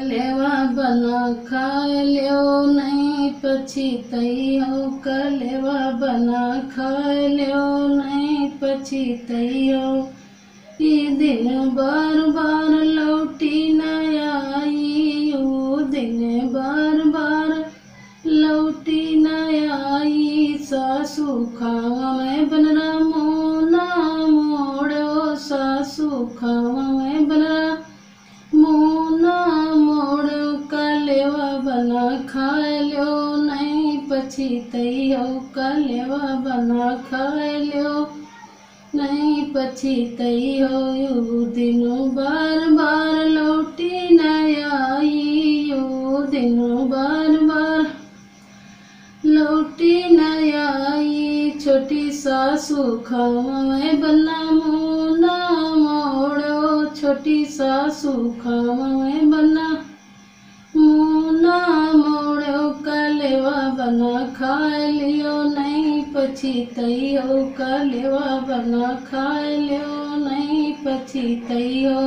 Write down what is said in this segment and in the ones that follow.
कलेवा बना खाए लियो नहीं पछितइयो। कलेवा बना खाए लियो नहीं पछितइयो। ई दिन बार बार लौटी न आई। ओ दिन बार बार लौटी न आई। सासू खावा में बनरा मुँह ना मोड़ो। सासू खावा में बनरा मुँह ना मोड़ो। कलेवा बना खाए लियो नहीं पछितइयो। कलेवा बना खाए लियो नहीं पछितइयो। यो दिनो बार बार लौटी न आई। यो दिनो बार बार लौटी न आई। छोटी सासू खावा में बना मुँह ना मोड़ो। छोटी सासू खावा में बना मुँह ना मोड़ो। कलेवा बना खाए लियो नहीं पछितइयो। कलेवा बना खाए लियो नहीं पछितइयो।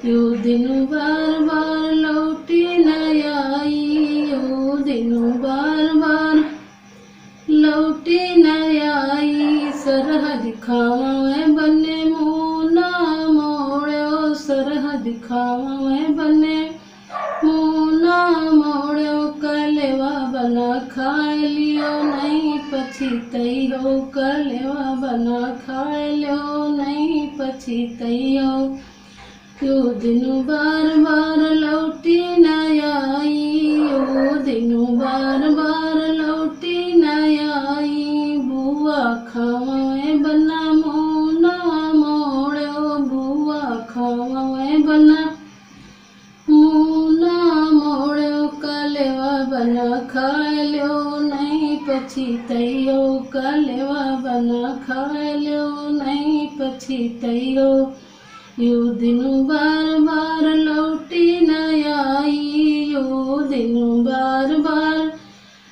यो दिन बार बार लौटी न आई। यो दिन बार बार लौटी न आई। सरहद खावा में बने मुँह ना मोड़ो। सरहद खावा में बने मुँह ना मोड़ो। कलेवा बना खाए लियो नहीं पछितइयो। कलेवा बना खाए लियो नहीं पछितइयो। यो दिन बार बार लौटी न आई। यो दिन बार बार लौटी न आई। बुआ खावा में बना मुँह ना मोड़ो। बुआ खावा में बना मुँह ना मोड़ो। कलेवा बना खाए लियो नहीं पछितइयो। कलेवा बना खाए लियो नहीं पछितइयो। यो दिन बार बार लौटी न आई। यो दिन बार बार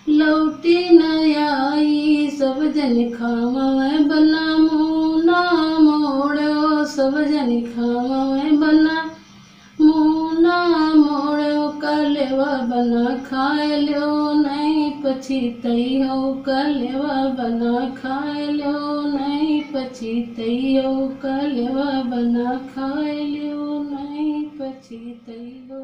लौटी न आई। सब जन खावा में बना मुँह ना मोड़ो। सब जन खावा में बना मुँह ना मोड़ो। कलेवा बना खाए लियो नहीं पछितइयो। कलेवा बना खाए लियो नहीं पछितइयो। कलेवा बना खाए लियो नहीं पछितइयो।